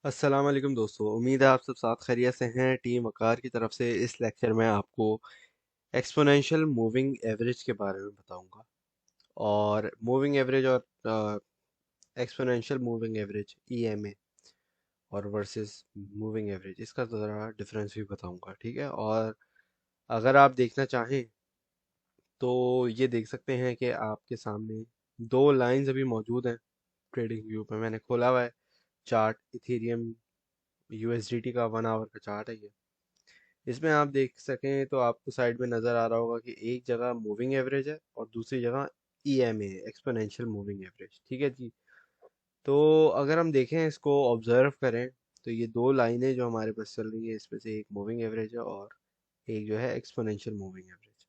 अस्सलाम वालेकुम दोस्तों। उम्मीद है आप सब साथ खैरियत से हैं। टीम वकार की तरफ से इस लेक्चर में आपको एक्सपोनेंशियल मूविंग एवरेज के बारे में बताऊंगा। और मूविंग एवरेज और एक्सपोनेंशियल मूविंग एवरेज ईएमए और वर्सेस मूविंग एवरेज, इसका ज़रा डिफरेंस भी बताऊंगा, ठीक है। और अगर आप देखना चाहें तो ये देख सकते हैं कि आपके सामने दो लाइंस अभी मौजूद हैं। ट्रेडिंग व्यू पे मैंने खोला हुआ है चार्ट, इथेरियम यूएसडीटी का 1 आवर का चार्ट है ये। इसमें आप देख सकें तो आपको साइड में नज़र आ रहा होगा कि एक जगह मूविंग एवरेज है और दूसरी जगह ईएमए एक्सपोनेंशियल मूविंग एवरेज, ठीक है जी। तो अगर हम देखें, इसको ऑब्जर्व करें, तो ये दो लाइनें जो हमारे पास चल रही है, इसमें से एक मूविंग एवरेज है और एक जो है एक्सपोनेंशियल मूविंग एवरेज।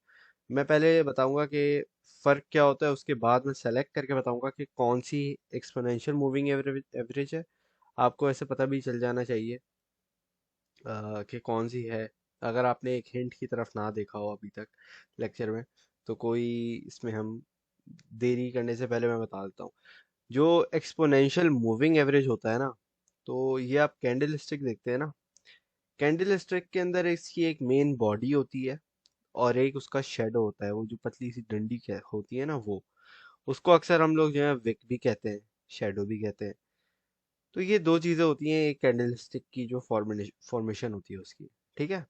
मैं पहले बताऊंगा कि फ़र्क क्या होता है, उसके बाद मैं सेलेक्ट करके बताऊंगा कि कौन सी एक्सपोनेंशियल मूविंग एवरेज एवरेज है। आपको ऐसे पता भी चल जाना चाहिए कि कौन सी है। अगर आपने एक हिंट की तरफ ना देखा हो अभी तक लेक्चर में, तो कोई इसमें हम देरी करने से पहले मैं बता देता हूँ। जो एक्सपोनेंशियल मूविंग एवरेज होता है ना, तो ये आप कैंडल स्टिक देखते हैं ना, कैंडल स्टिक के अंदर इसकी एक मेन बॉडी होती है और एक उसका शेडो होता है, वो जो पतली सी डंडी क्या होती है ना, वो उसको अक्सर हम लोग जो है विक भी कहते हैं, शेडो भी कहते हैं। तो ये दो चीजें होती हैं एक कैंडल स्टिक की, जो फॉर्मेशन होती है उसकी, ठीक है।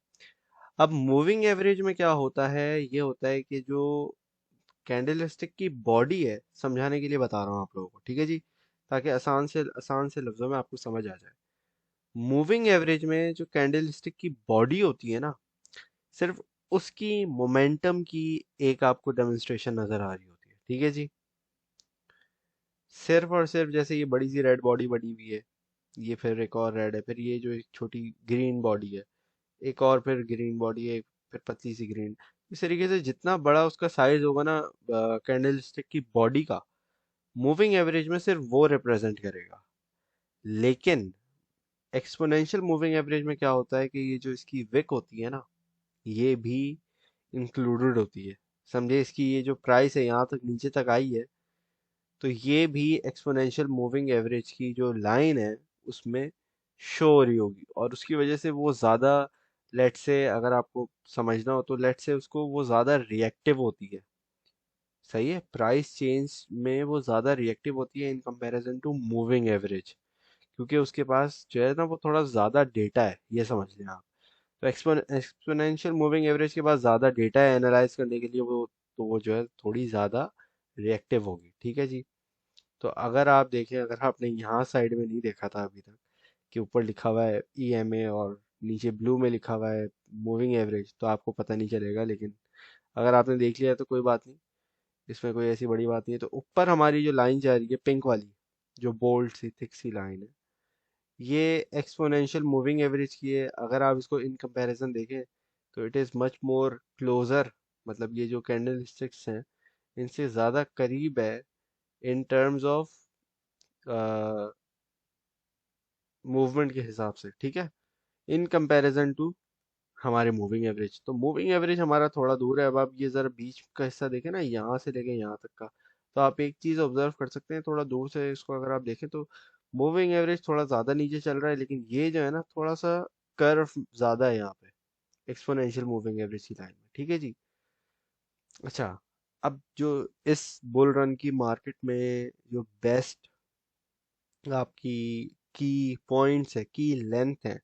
अब मूविंग एवरेज में क्या होता है, ये होता है कि जो कैंडलस्टिक की बॉडी है, समझाने के लिए बता रहा हूँ आप लोगों को, ठीक है जी, ताकि आसान से लफ्जों में आपको समझ आ जाए। मूविंग एवरेज में जो कैंडलस्टिक की बॉडी होती है ना, सिर्फ उसकी मोमेंटम की एक आपको डेमोन्स्ट्रेशन नजर आ रही होती है, ठीक है जी। सिर्फ और सिर्फ जैसे ये बड़ी सी रेड बॉडी बनी हुई है, ये फिर एक और रेड है, फिर ये जो एक छोटी ग्रीन बॉडी है, एक और फिर ग्रीन बॉडी है, फिर पतली सी ग्रीन। इस तरीके से जितना बड़ा उसका साइज होगा ना कैंडल स्टिक की बॉडी का, मूविंग एवरेज में सिर्फ वो रिप्रेजेंट करेगा। लेकिन एक्सपोनेंशियल मूविंग एवरेज में क्या होता है कि ये जो इसकी विक होती है ना, ये भी इंक्लूडेड होती है। समझे, इसकी ये जो प्राइस है यहाँ तक नीचे तक आई है, तो ये भी एक्सपोनेंशियल मूविंग एवरेज की जो लाइन है उसमें शो हो रही होगी, और उसकी वजह से वो ज़्यादा, लेट से अगर आपको समझना हो तो लेट से उसको वो ज़्यादा रिएक्टिव होती है। सही है, प्राइस चेंज में वो ज़्यादा रिएक्टिव होती है in comparison to moving average, क्योंकि उसके पास जो है ना वो थोड़ा ज़्यादा डेटा है, ये समझ लें आप। तो एक्सपोनेंशियल मूविंग एवरेज के पास ज़्यादा डेटा है एनालाइज करने के लिए, वो तो वो जो है थोड़ी ज़्यादा रिएक्टिव होगी, ठीक है जी। तो अगर आप देखें, अगर आपने यहाँ साइड में नहीं देखा था अभी तक कि ऊपर लिखा हुआ है ईएमए और नीचे ब्लू में लिखा हुआ है मूविंग एवरेज, तो आपको पता नहीं चलेगा। लेकिन अगर आपने देख लिया तो कोई बात नहीं, इसमें कोई ऐसी बड़ी बात नहीं है। तो ऊपर हमारी जो लाइन जा रही है पिंक वाली, जो बोल्ड सी थिक सी लाइन है, ये एक्सपोनेंशियल मूविंग एवरेज की है। अगर आप इसको इन कंपैरिजन देखें तो it is much more closer, मतलब ये जो कैंडल स्टिक्स हैं इनसे ज़्यादा करीब है इन टर्म्स ऑफ मूवमेंट के हिसाब से, ठीक है, इन कंपैरिजन टू हमारे मूविंग एवरेज। तो मूविंग एवरेज हमारा थोड़ा दूर है। अब आप ये जरा बीच का हिस्सा देखें ना, यहाँ से लेके यहाँ तक का, तो आप एक चीज ऑब्जर्व कर सकते हैं थोड़ा दूर से इसको अगर आप देखें तो मूविंग एवरेज थोड़ा ज्यादा नीचे चल रहा है, लेकिन ये जो है ना थोड़ा सा कर्व ज्यादा है यहाँ पे एक्सपोनेंशियल मूविंग एवरेज की लाइन में, ठीक है जी। अच्छा, अब जो इस बुल रन की मार्केट में जो बेस्ट आपकी की पॉइंट्स है, की लेंथ है,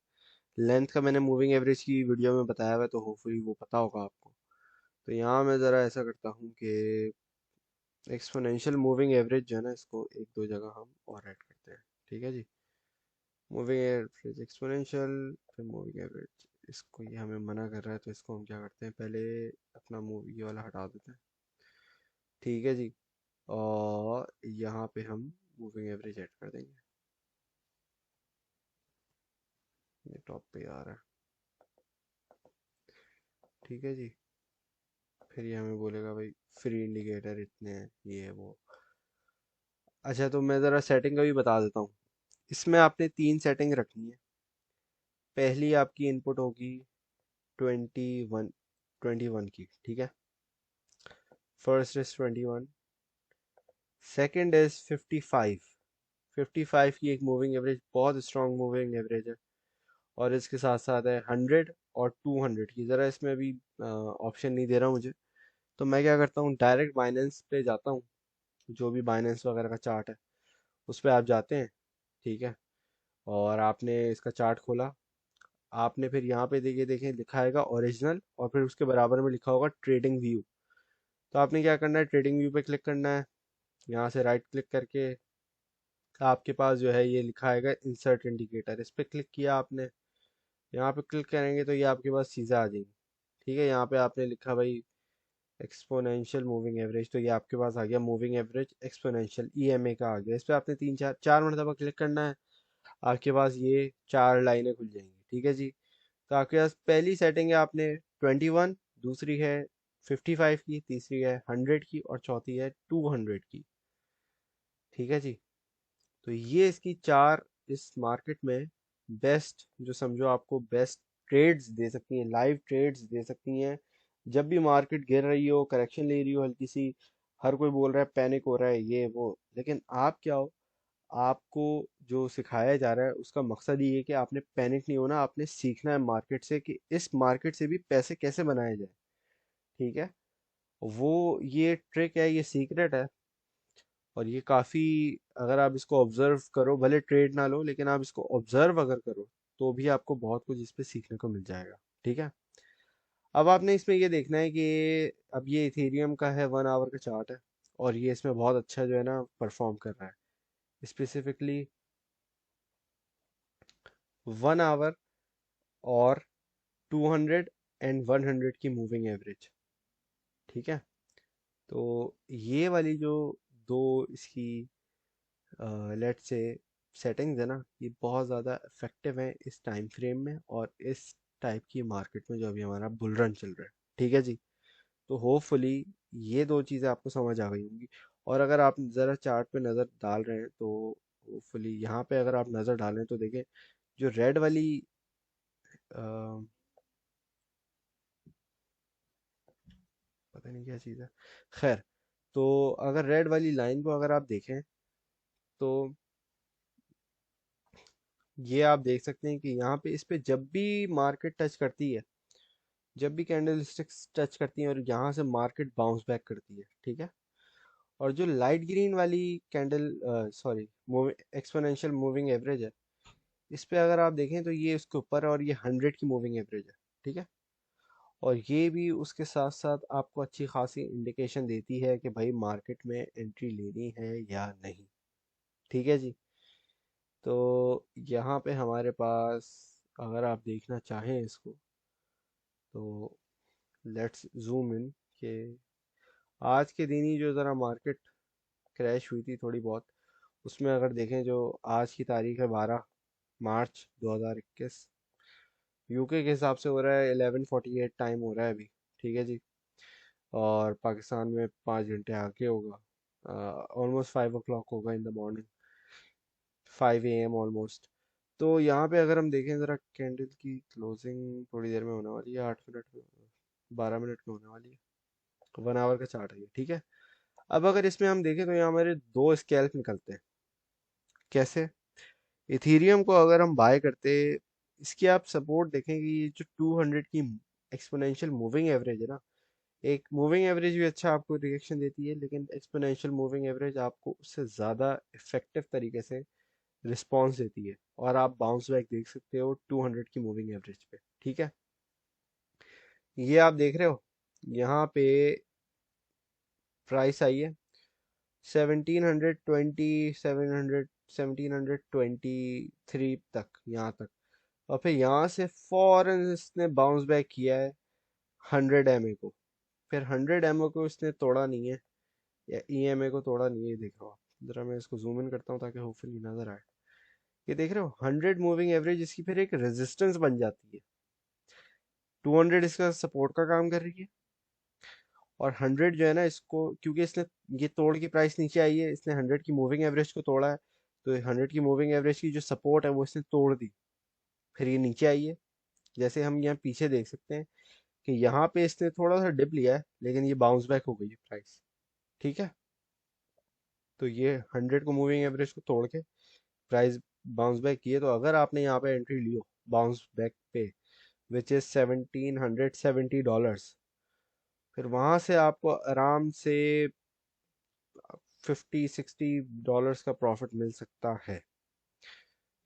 लेंथ का मैंने मूविंग एवरेज की वीडियो में बताया हुआ है, तो होपफुली वो पता होगा आपको। तो यहाँ मैं ज़रा ऐसा करता हूँ कि एक्सपोनेंशियल मूविंग एवरेज जो है ना, इसको एक दो जगह हम और ऐड करते हैं, ठीक है जी। मूविंग एवरेज एक्सपोनेंशियल, फिर मूविंग एवरेज, इसको ये हमें मना कर रहा है, तो इसको हम क्या करते हैं, पहले अपना मूव ये वाला हटा देते हैं, ठीक है जी। और यहाँ पे हम मूविंग एवरेज ऐड कर देंगे, ये टॉप पे आ रहा है, ठीक है जी। फिर ये हमें बोलेगा भाई फ्री इंडिकेटर इतने हैं, ये है वो। अच्छा, तो मैं ज़रा सेटिंग का भी बता देता हूँ। इसमें आपने तीन सेटिंग रखनी है। पहली आपकी इनपुट होगी 21, 21 की, ठीक है। फर्स्ट इज 21, सेकंड इज 55, 55 की एक मूविंग एवरेज बहुत स्ट्रॉन्ग मूविंग एवरेज है। और इसके साथ साथ है 100 और 200 की। ज़रा इसमें अभी ऑप्शन नहीं दे रहा मुझे, तो मैं क्या करता हूँ डायरेक्ट बाइनेंस पे जाता हूँ। जो भी बाइनेंस वगैरह का चार्ट है उस पर आप जाते हैं, ठीक है। और आपने इसका चार्ट खोला, आपने फिर यहाँ पे देखिए देखें लिखा आएगा ओरिजिनल, और फिर उसके बराबर में लिखा होगा ट्रेडिंग व्यू। तो आपने क्या करना है, ट्रेडिंग व्यू पे क्लिक करना है। यहाँ से राइट क्लिक करके आपके पास जो है ये लिखा आएगा इंसर्ट इंडिकेटर, इस पर क्लिक किया आपने। यहाँ पे क्लिक करेंगे तो ये आपके पास चीज़ें आ जाएंगी, ठीक है। यहाँ पे आपने लिखा भाई एक्सपोनेंशियल मूविंग एवरेज, तो ये आपके पास आ गया मूविंग एवरेज एक्सपोनेंशियल ईएमए का आ गया। इस पर आपने तीन चार चार मरतबा क्लिक करना है, आपके पास ये चार लाइनें खुल जाएंगी, ठीक है जी। तो आपके पास पहली सेटिंग है आपने 21, दूसरी है 55 की, तीसरी है 100 की, और चौथी है 200 की, ठीक है जी। तो ये इसकी चार इस मार्केट में बेस्ट, जो समझो आपको बेस्ट ट्रेड्स दे सकती हैं, लाइव ट्रेड्स दे सकती हैं। जब भी मार्केट गिर रही हो, करेक्शन ले रही हो हल्की सी, हर कोई बोल रहा है पैनिक हो रहा है ये वो, लेकिन आप क्या हो, आपको जो सिखाया जा रहा है उसका मकसद ये है कि आपने पैनिक नहीं होना, आपने सीखना है मार्केट से कि इस मार्केट से भी पैसे कैसे बनाए जाए, ठीक है। वो ये ट्रिक है, ये सीक्रेट है। और ये काफ़ी, अगर आप इसको ऑब्जर्व करो, भले ट्रेड ना लो लेकिन आप इसको ऑब्जर्व अगर करो तो भी आपको बहुत कुछ इस पे सीखने को मिल जाएगा, ठीक है। अब आपने इसमें ये देखना है कि अब ये इथेरियम का है 1 आवर का चार्ट है, और ये इसमें बहुत अच्छा जो है ना परफॉर्म कर रहा है, स्पेसिफिकली 1 आवर और 200 एंड 100 की मूविंग एवरेज, ठीक है। तो ये वाली जो दो इसकी लेट से सेटिंग्स है ना, ये बहुत ज़्यादा इफेक्टिव है इस टाइम फ्रेम में और इस टाइप की मार्केट में जो अभी हमारा बुल रन चल रहा है, ठीक है जी। तो होपफुली ये दो चीज़ें आपको समझ आ गई होंगी। और अगर आप ज़रा चार्ट पे नज़र डाल रहे हैं तो होपफुली यहाँ पे अगर आप नज़र डालें तो देखें जो रेड वाली अ, पता नहीं क्या चीज़ है, खैर। तो अगर रेड वाली लाइन को अगर आप देखें तो ये आप देख सकते हैं कि यहाँ पे इस पे जब भी मार्केट टच करती है, जब भी कैंडल स्टिक्स टच करती हैं और यहाँ से मार्केट बाउंस बैक करती है, ठीक है। और जो लाइट ग्रीन वाली candle, sorry, exponential moving average है, इस पे अगर आप देखें तो ये उसके ऊपर है और ये 100 की मूविंग एवरेज है, ठीक है। और ये भी उसके साथ साथ आपको अच्छी खासी इंडिकेशन देती है कि भाई मार्केट में एंट्री लेनी है या नहीं, ठीक है जी। तो यहाँ पे हमारे पास, अगर आप देखना चाहें इसको, तो लेट्स जूम इन के आज के दिन ही जो ज़रा मार्केट क्रैश हुई थी थोड़ी बहुत, उसमें अगर देखें जो आज की तारीख है 12 मार्च 2021, यूके के हिसाब से हो रहा है 11:48 टाइम हो रहा है अभी, ठीक है जी। और पाकिस्तान में 5 घंटे आगे होगा, ऑलमोस्ट 5 o'clock होगा in the morning, 5 AM almost. तो यहाँ पे अगर हम देखें ज़रा कैंडल की क्लोजिंग थोड़ी देर में होने वाली है, 8 मिनट में, 12 मिनट में होने वाली है। 1 आवर का चार्ट है ये, ठीक है। अब अगर इसमें हम देखें तो यहाँ हमारे दो स्कैल्प निकलते हैं। कैसे? इथीरियम को अगर हम बाय करते, इसकी आप सपोर्ट देखें कि ये जो 200 की एक्सपोनेंशियल मूविंग एवरेज है ना, एक मूविंग एवरेज भी अच्छा आपको रिएक्शन देती है, लेकिन एक्सपोनेंशियल मूविंग एवरेज आपको उससे ज़्यादा इफेक्टिव तरीके से रिस्पॉन्स देती है, और आप बाउंस बैक देख सकते हो 200 की मूविंग एवरेज पे, ठीक है। ये आप देख रहे हो यहाँ पे प्राइस आई है 1720, 700, 1723 तक, यहाँ तक। और फिर यहाँ से फौरन इसने बाउंस बैक किया है 100 MA को, फिर 100 MA को इसने तोड़ा नहीं है, या EMA को तोड़ा नहीं है, देख रहा हो आप। जरा मैं इसको जूम इन करता हूँ ताकि होपफुली नजर आए। ये देख रहे हो 100 मूविंग एवरेज इसकी फिर एक रेजिस्टेंस बन जाती है, 200 इसका सपोर्ट का काम कर रही है, और 100 जो है ना इसको, क्योंकि इसने ये तोड़ के प्राइस नीचे आई है, इसने 100 की मूविंग एवरेज को तोड़ा है, तो 100 की मूविंग एवरेज की जो सपोर्ट है वो इसने तोड़ दी, फिर ये नीचे आई है। जैसे हम यहाँ पीछे देख सकते हैं कि यहाँ पे इसने थोड़ा सा डिप लिया है, लेकिन ये बाउंस बैक हो गई है प्राइस, ठीक है। तो ये 100 को मूविंग एवरेज को तोड़ के प्राइस बाउंस बैक किए, तो अगर आपने यहाँ पे एंट्री लियो बाउंस बैक पे विच इज $1770, फिर वहां से आपको आराम से $50-60 का प्रॉफिट मिल सकता है।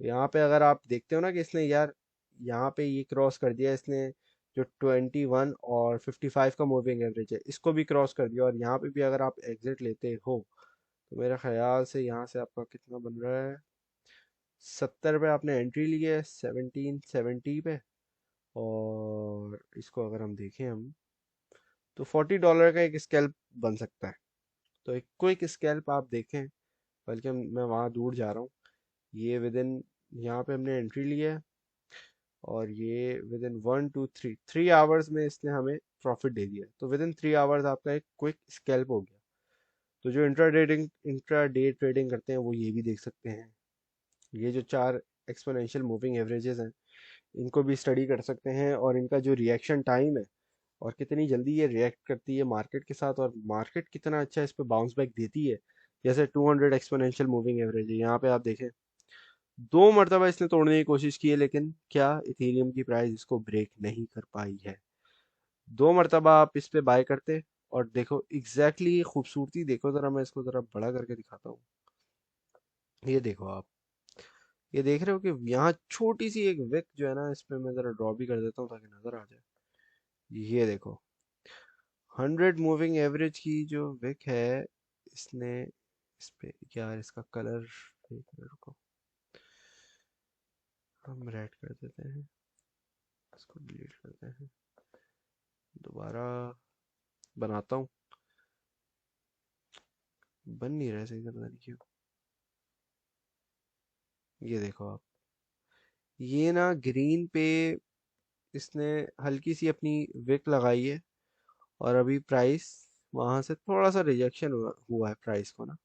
यहाँ पे अगर आप देखते हो ना कि इसने यार यहाँ पे ये क्रॉस कर दिया इसने, जो 21 और 55 का मूविंग एवरेज है इसको भी क्रॉस कर दिया, और यहाँ पे भी अगर आप एग्जिट लेते हो तो मेरा ख्याल से यहाँ से आपका कितना बन रहा है, 70 पे आपने एंट्री ली है 1770 पे, और इसको अगर हम देखें हम तो $40 का एक स्कैल्प बन सकता है। तो एक क्विक स्कैल्प आप देखें, बल्कि मैं वहाँ दूर जा रहा हूँ, ये विद इन, यहाँ पे हमने एंट्री लिया है और ये विद इन 1 2 3 आवर्स में इसने हमें प्रॉफिट दे दिया, तो विद इन 3 आवर्स आपका एक क्विक स्कैल्प हो गया। तो जो इंट्रा डे ट्रेडिंग करते हैं वो ये भी देख सकते हैं, ये जो 4 एक्सपोनेंशियल मूविंग एवरेजेस हैं इनको भी स्टडी कर सकते हैं, और इनका जो रिएक्शन टाइम है और कितनी जल्दी ये रिएक्ट करती है मार्केट के साथ, और मार्केट कितना अच्छा इस पे बाउंस बैक देती है। जैसे 200 एक्सपोनेंशियल मूविंग एवरेज है, यहाँ पे आप देखें 2 मरतबा इसने तोड़ने की कोशिश की है, लेकिन क्या इथेरियम की प्राइस इसको ब्रेक नहीं कर पाई है। 2 मरतबा आप इस पे बाय करते, और देखो एग्जैक्टली खूबसूरती देखो जरा, मैं इसको जरा बड़ा करके दिखाता हूँ। ये देखो आप, ये देख रहे हो कि यहाँ छोटी सी एक विक जो है ना, इस पे मैं जरा ड्रॉ भी कर देता हूँ ताकि नजर आ जाए। ये देखो 100 मूविंग एवरेज की जो विक है, इसने इस पे, यार इसका कलर, एक मिनट को हम रेड कर देते हैं, इसको डिलीट करते हैं, दोबारा बनाता हूँ, बन नहीं रहा है सही से, पता नहीं क्यों। ये देखो आप, ये ना ग्रीन पे इसने हल्की सी अपनी विक लगाई है, और अभी प्राइस वहां से थोड़ा सा रिजेक्शन हुआ है प्राइस को ना।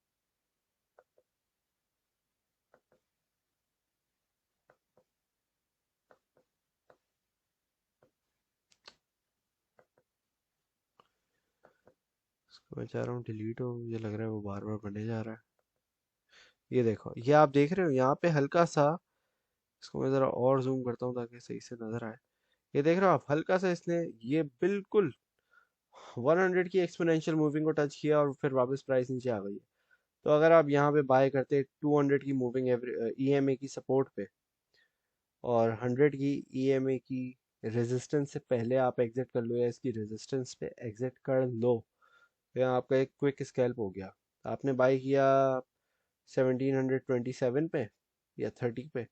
इसको मैं चाह रहा हूँ डिलीट हो, मुझे लग रहा है वो बार बार बने जा रहा है। ये देखो, ये आप देख रहे हो यहाँ पे हल्का सा, इसको मैं जरा और जूम करता हूँ ताकि सही से नजर आए। ये देख रहे हो आप, हल्का सा इसने ये बिल्कुल 100 की एक्सपोनेंशियल मूविंग को टच किया और फिर वापस प्राइस नीचे आ गई है। तो अगर आप यहाँ पे बाय करते 200 की मूविंग ईएमए की सपोर्ट पे, और 100 की ईएमए की रेजिस्टेंस से पहले आप एग्जिट कर लो, या इसकी रेजिस्टेंस पे एग्जिट कर लो, तो यहाँ आपका एक क्विक स्कैल्प हो गया। आपने बाय किया 1727 पे या 30 पे,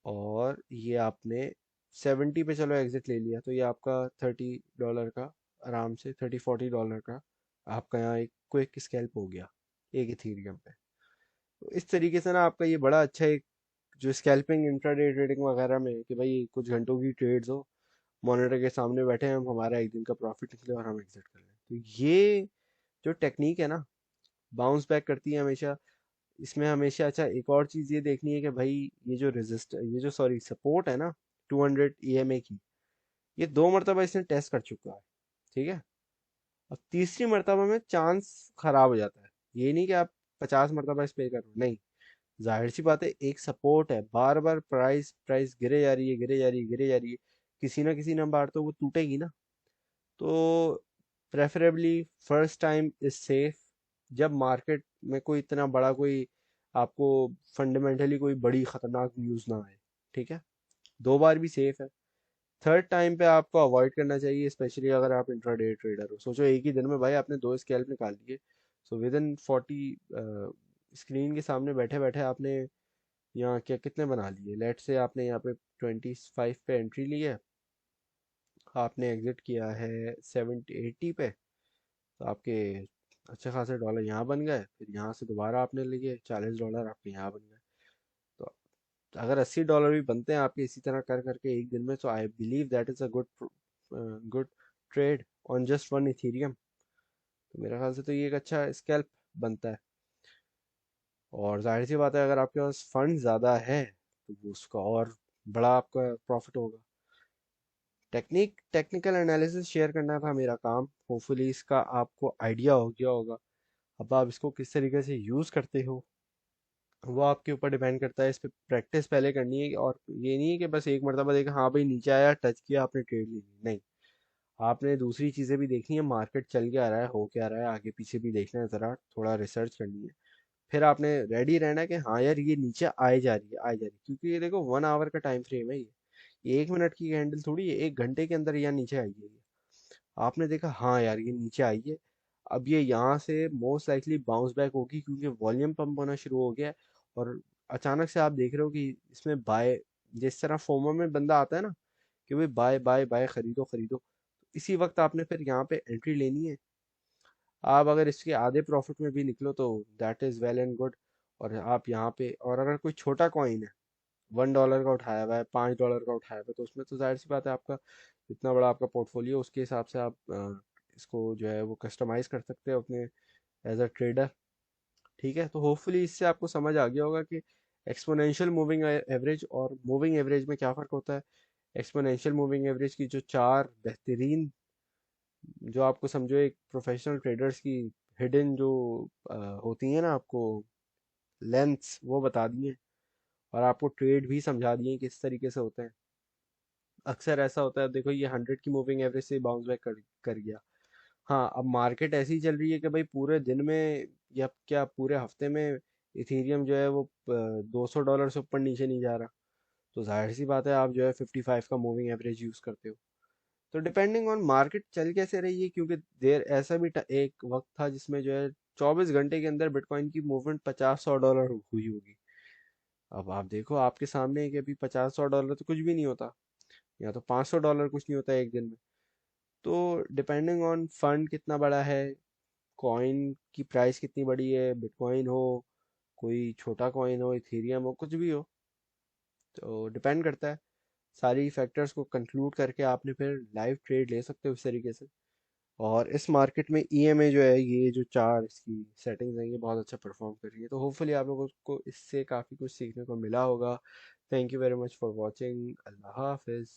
और ये आपने 70 पे चलो एग्जिट ले लिया, तो ये आपका $30 का, आराम से $30-40 का आपका यहाँ एक क्विक स्कैल्प हो गया एक इथीरियम पे। तो इस तरीके से ना आपका ये बड़ा अच्छा एक, जो स्कैल्पिंग इंट्राडे ट्रेडिंग वगैरह में कि भाई कुछ घंटों की ट्रेड्स हो, मॉनिटर के सामने बैठे हैं हम, हमारा एक दिन का प्रॉफिट निकले और हम एग्जिट कर लें, तो ये जो टेक्निक है ना, बाउंस बैक करती है हमेशा। इसमें हमेशा अच्छा एक और चीज़ ये देखनी है कि भाई ये जो सॉरी सपोर्ट है ना 200 ईएमए की, ये 2 मरतबा इसने टेस्ट कर चुका है, ठीक है। अब तीसरी मरतबा में चांस खराब हो जाता है, ये नहीं कि आप 50 मरतबा इस पे करो, नहीं। जाहिर सी बात है, एक सपोर्ट है, बार बार प्राइस प्राइस गिरे जा रही है, गिरे जा रही है, गिरे जा रही है, किसी ना किसी नंबर तो वो टूटेगी ना। तो preferably first time is safe, जब मार्केट में कोई इतना बड़ा कोई आपको फंडामेंटली कोई बड़ी खतरनाक न्यूज़ ना आए, ठीक है। 2 बार भी सेफ है। थर्ड टाइम पे आपको अवॉइड करना चाहिए, स्पेशली अगर आप इंट्राडे ट्रेडर हो। सोचो एक ही दिन में भाई आपने 2 स्कैल्प निकाल लिए, सो विद इन 40, स्क्रीन के सामने बैठे बैठे आपने यहाँ क्या कितने बना लिए, लेट से आपने यहाँ पे 25 पे एंट्री ली है, आपने एग्जिट किया है 70-80 पे, तो आपके अच्छे खासे डॉलर यहाँ बन गए, फिर यहाँ से दोबारा आपने लिए $40 आपके यहाँ बन गए। तो अगर $80 भी बनते हैं आपके इसी तरह कर करके एक दिन में, तो I believe that is a good trade on just one Ethereum. तो मेरे ख्याल से तो ये एक अच्छा स्कैल्प बनता है, और जाहिर सी बात है अगर आपके पास फंड ज़्यादा है तो वो उसका और बड़ा आपका प्रॉफिट होगा। टेक्निकल एनालिसिस शेयर करना था मेरा काम, होपफुली इसका आपको आइडिया हो गया होगा। अब आप इसको किस तरीके से यूज़ करते हो, वो आपके ऊपर डिपेंड करता है। इस पे प्रैक्टिस पहले करनी है, और ये नहीं है कि बस एक मरतबा देखा हाँ भाई नीचे आया टच किया आपने ट्रेड ले ली, नहीं। आपने दूसरी चीज़ें भी देखनी है, मार्केट चल क्या रहा है, हो क्या रहा है, आगे पीछे भी देखना है, ज़रा थोड़ा रिसर्च करनी है। फिर आपने रेडी रहना है कि हाँ यार ये नीचे आए जा रही है, आए जा रही है, क्योंकि ये देखो 1 आवर का टाइम फ्रेम है ये 1 मिनट की कैंडल थोड़ी है, 1 घंटे के अंदर यहाँ नीचे आई है ये। आपने देखा हाँ यार ये नीचे आई है, अब ये यहाँ से मोस्ट लाइकली बाउंस बैक होगी क्योंकि वॉल्यूम पंप होना शुरू हो गया है। और अचानक से आप देख रहे हो कि इसमें बाय, जिस तरह फोमो में बंदा आता है ना कि भाई बाय बाय बाय, खरीदो खरीदो, इसी वक्त आपने फिर यहाँ पे एंट्री लेनी है। आप अगर इसके आधे प्रॉफिट में भी निकलो तो that is well and good. और आप यहाँ पे, और अगर कोई छोटा कॉइन है, $1 का उठाया हुआ है, $5 का उठाया हुआ है, तो उसमें तो जाहिर सी बात है आपका जितना बड़ा आपका पोर्टफोलियो उसके हिसाब से आप इसको जो है वो कस्टमाइज कर सकते हो अपने एज अ ट्रेडर। ठीक है, तो होपफुली इससे आपको समझ आ गया होगा कि एक्सपोनेंशियल मूविंग एवरेज और मूविंग एवरेज में क्या फ़र्क होता है। एक्सपोनेंशियल मूविंग एवरेज की जो चार बेहतरीन, जो आपको समझो एक प्रोफेशनल ट्रेडर्स की हिडन जो होती है ना आपको लेंथ्स, वो बता दिए, और आपको ट्रेड भी समझा दिए किस तरीके से होते हैं। अक्सर ऐसा होता है, देखो ये 100 की मूविंग एवरेज से बाउंस बैक कर गया। हाँ, अब मार्केट ऐसी चल रही है कि भाई पूरे दिन में या क्या पूरे हफ्ते में इथेरियम जो है वो $200 से ऊपर नीचे नहीं जा रहा। तो जाहिर सी बात है आप जो है 55 का मूविंग एवरेज यूज़ करते हो। तो डिपेंडिंग ऑन मार्केट चल कैसे रही है, क्योंकि देर ऐसा भी एक वक्त था जिसमें जो है 24 घंटे के अंदर बिटकॉइन की मूवमेंट 50-100 डॉलर हुई होगी। अब आप देखो आपके सामने है कि अभी 50-100 डॉलर तो कुछ भी नहीं होता, या तो $500 कुछ नहीं होता एक दिन में। तो डिपेंडिंग ऑन फंड कितना बड़ा है, कॉइन की प्राइस कितनी बड़ी है, बिटकॉइन हो, कोई छोटा कॉइन हो, इथेरियम हो, कुछ भी हो, तो डिपेंड करता है। सारी फैक्टर्स को कंक्लूड करके आपने फिर लाइव ट्रेड ले सकते हो इस तरीके से। और इस मार्केट में ईएमए जो है, ये जो चार इसकी सेटिंग्स हैं, ये बहुत अच्छा परफॉर्म कर रही है। तो होपफुली आप लोगों को इससे काफ़ी कुछ सीखने को मिला होगा। Thank you very much for watching. अल्लाह हाफिज़।